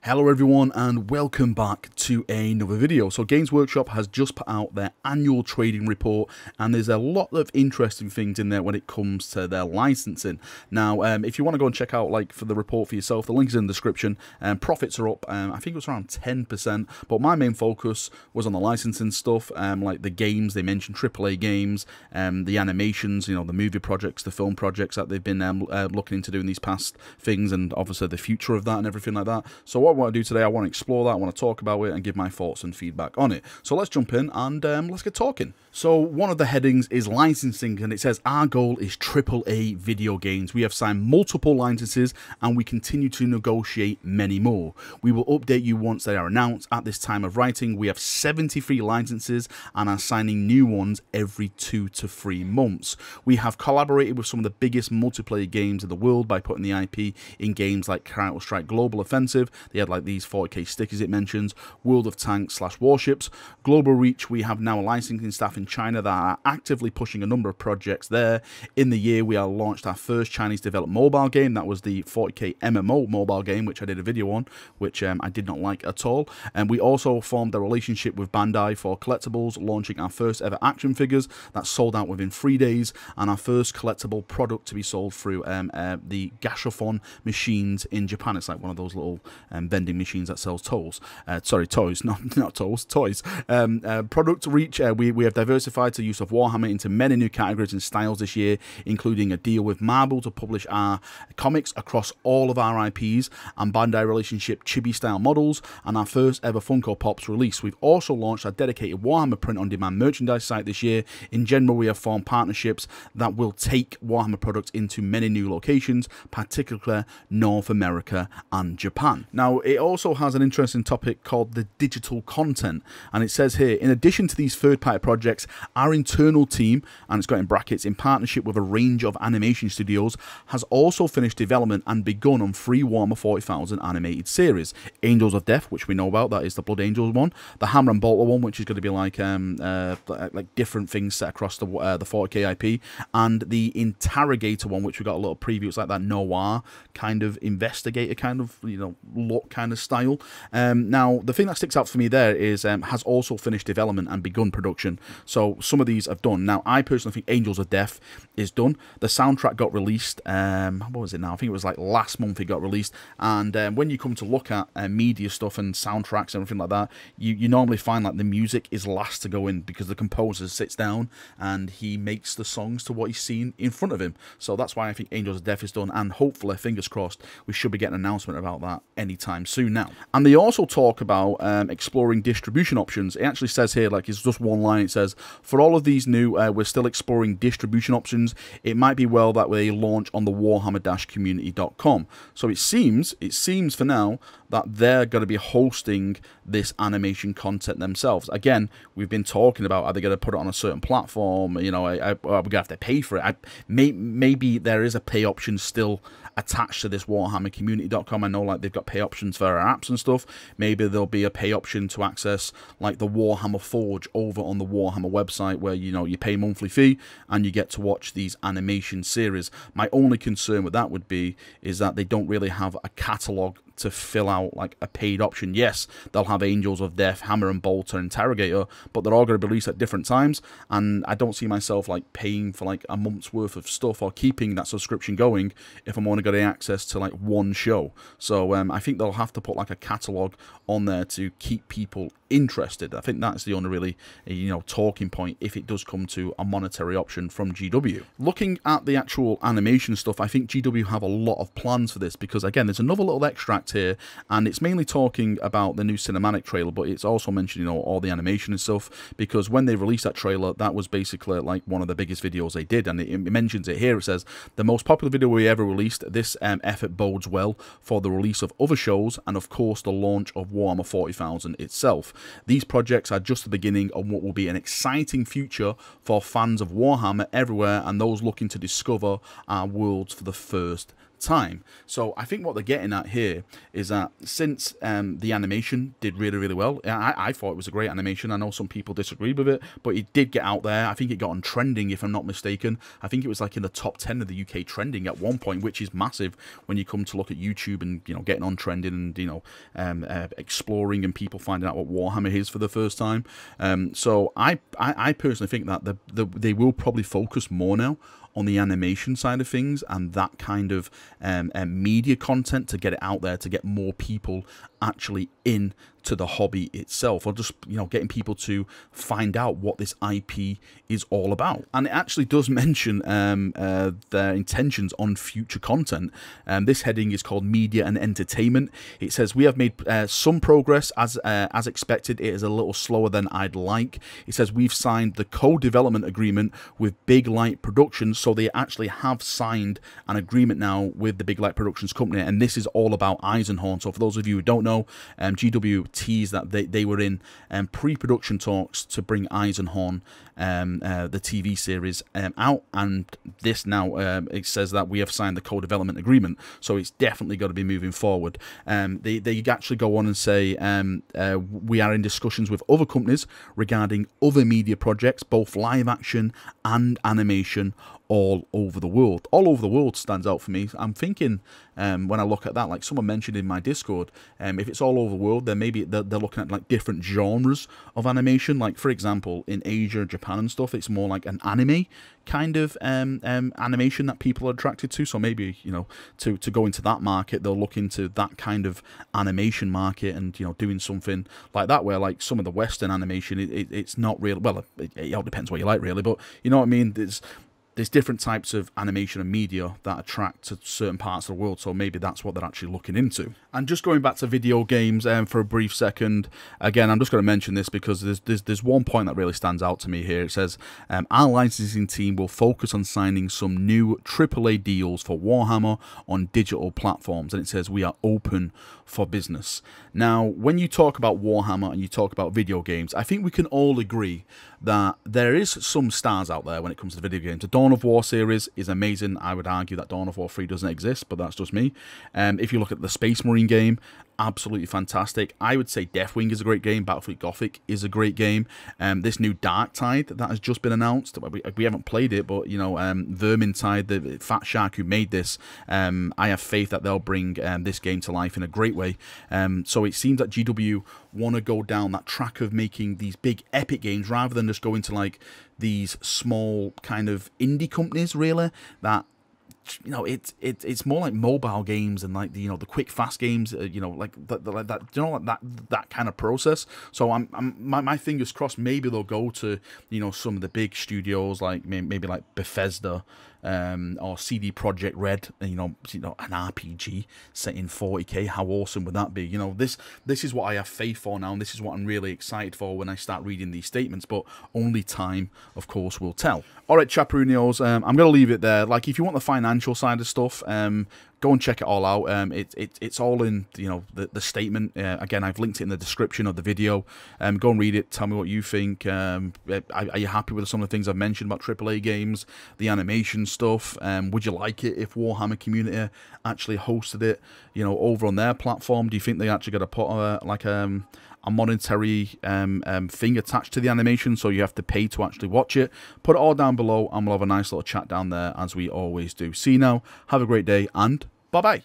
Hello everyone and welcome back to another video. So Games Workshop has just put out their annual trading report and there's a lot of interesting things in there when it comes to their licensing. Now if you want to go and check out for the report for yourself, the link is in the description. Profits are up, I think it was around 10%, but my main focus was on the licensing stuff, like the games. They mentioned AAA games, the animations, the movie projects, the film projects that they've been looking into doing these past things, and obviously the future of that and everything like that. So what I want to do today, I want to explore that, I want to talk about it and give my thoughts and feedback on it. So let's jump in and let's get talking. So one of the headings is licensing, and it says our goal is AAA video games. We have signed multiple licenses and we continue to negotiate many more. We will update you once they are announced. At this time of writing, we have 73 licenses and are signing new ones every 2 to 3 months. We have collaborated with some of the biggest multiplayer games in the world by putting the IP in games like Counter-Strike Global Offensive. They had like these 40k stickers it mentions, World of Tanks / Warships. Global reach, we have now a licensing staff in China that are actively pushing a number of projects there. In the year, we launched our first Chinese developed mobile game. That was the 40k MMO mobile game, which I did a video on, which I did not like at all. And we also formed a relationship with Bandai for collectibles, launching our first ever action figures that sold out within 3 days, and our first collectible product to be sold through the Gashophon machines in Japan. It's like one of those little vending machines that sells toys. Sorry, toys, not toys, toys. Product reach, we have diversified the use of Warhammer into many new categories and styles this year, including a deal with Marvel to publish our comics across all of our IPs, and Bandai relationship chibi style models, and our first ever Funko Pops release. We've also launched our dedicated Warhammer print-on-demand merchandise site this year. In general, we have formed partnerships that will take Warhammer products into many new locations, particularly North America and Japan. Now, it also has an interesting topic called the digital content, and it says here, in addition to these third-party projects, our internal team, and it's got in brackets, in partnership with a range of animation studios, has also finished development and begun on 3 Warhammer 40,000 animated series. Angels of Death, which we know about, that is the Blood Angels one. The Hammer and Bolter one, which is going to be like different things set across the 40k IP, and the Interrogator one, which we got a little preview. It's like that noir kind of investigator kind of look kind of style. Now the thing that sticks out for me there is has also finished development and begun production. So some of these have done. Now I personally think Angels of Death is done. The soundtrack got released, what was it now? I think it was like last month it got released, and when you come to look at media stuff and soundtracks and everything like that, you normally find like the music is last to go in because the composer sits down and he makes the songs to what he's seen in front of him. So that's why I think Angels of Death is done, and hopefully, fingers crossed, we should be getting an announcement about that anytime soon now. And they also talk about exploring distribution options. It actually says here, like, it's just one line, it says, for all of these new, we're still exploring distribution options. It might be well that they launch on the warhammer-community.com. So it seems for now that they're going to be hosting this animation content themselves. Again, we've been talking about, are they going to put it on a certain platform? We're going to have to pay for it. Maybe there is a pay option still attached to this warhammer-community.com. I know like they've got pay options for our apps and stuff. Maybe there'll be a pay option to access like the Warhammer Forge over on the Warhammer website, where you pay a monthly fee and you get to watch these animation series. My only concern with that would be is that they don't really have a catalogue to fill out like a paid option. Yes, they'll have Angels of Death, Hammer and Bolter, Interrogator, but they're all going to be released at different times, and I don't see myself like paying for like a month's worth of stuff or keeping that subscription going if I'm only getting access to like one show. So I think they'll have to put like a catalogue on there to keep people interested. I think that's the only really talking point if it does come to a monetary option from GW. Looking at the actual animation stuff, I think GW have a lot of plans for this, because again, there's another little extract here, and it's mainly talking about the new cinematic trailer, but it's also mentioning all the animation and stuff, because when they released that trailer, that was basically like one of the biggest videos they did, and it mentions it here. It says, the most popular video we ever released. This effort bodes well for the release of other shows and of course the launch of Warhammer 40,000 itself. These projects are just the beginning of what will be an exciting future for fans of Warhammer everywhere and those looking to discover our worlds for the first time. So I think what they're getting at here is that since the animation did really, really well, I thought it was a great animation. I know some people disagreed with it, but it did get out there. I think it got on trending, if I'm not mistaken. I think it was like in the top 10 of the UK trending at one point, which is massive when you come to look at YouTube and, you know, getting on trending and, you know, exploring and people finding out what Warhammer is for the first time. So I personally think that they will probably focus more now on the animation side of things and that kind of media content to get it out there, to get more people actually in to the hobby itself, or just, you know, getting people to find out what this IP is all about. And it actually does mention their intentions on future content. This heading is called Media and Entertainment. It says, we have made some progress as expected. It is a little slower than I'd like. It says we've signed the co-development agreement with Big Light Productions. So they actually have signed an agreement now with the Big Light Productions company, and this is all about Eisenhorn. So for those of you who don't know, GW teased that they were in pre-production talks to bring Eisenhorn, the TV series, out, and this now it says that we have signed the co-development agreement, so it's definitely got to be moving forward. They actually go on and say we are in discussions with other companies regarding other media projects, both live action and animation, all over the world. All over the world stands out for me. I'm thinking when I look at that, like someone mentioned in my Discord, if it's all over the world, then maybe they're looking at like different genres of animation. Like, for example, in Asia, Japan and stuff, it's more like an anime kind of animation that people are attracted to. So maybe, you know, to go into that market, they'll look into that kind of animation market and, you know, doing something like that, where like some of the Western animation, it's not real. Well, it all depends what you like, really, but you know what I mean. There's different types of animation and media that attract to certain parts of the world, so maybe that's what they're actually looking into. And just going back to video games for a brief second, again, I'm just going to mention this because there's one point that really stands out to me here. It says, our licensing team will focus on signing some new AAA deals for Warhammer on digital platforms, and it says we are open for business. Now, when you talk about Warhammer and you talk about video games, I think we can all agree that there is some stars out there when it comes to video games. The Dawn of War series is amazing. I would argue that Dawn of War 3 doesn't exist, but that's just me. If you look at the Space Marine game, absolutely fantastic. I would say Deathwing is a great game. Battlefleet Gothic is a great game. This new Dark Tide that has just been announced, we haven't played it, but, you know, Vermintide, the Fat Shark who made this, I have faith that they'll bring this game to life in a great way. So it seems that GW want to go down that track of making these big epic games rather than just going to like these small kind of indie companies, really, that, you know, it's more like mobile games and like the, you know, the quick fast games, you know, like that, you know, like that kind of process. So my fingers crossed, maybe they'll go to, you know, some of the big studios like maybe like Bethesda, or CD Projekt Red, you know, an RPG set in 40k. How awesome would that be? You know, this is what I have faith for now, and this is what I'm really excited for when I start reading these statements. But only time, of course, will tell. All right, Chaperonios, I'm going to leave it there. Like, if you want the financial side of stuff, go and check it all out. It's all in, you know, the statement. Again, I've linked it in the description of the video. Go and read it. Tell me what you think. Are you happy with some of the things I've mentioned about AAA games, the animation stuff? Would you like it if Warhammer Community actually hosted it, you know, over on their platform? Do you think they actually got to put a monetary thing attached to the animation, so you have to pay to actually watch it? Put it all down below, and we'll have a nice little chat down there, as we always do. See you now. Have a great day, and bye-bye.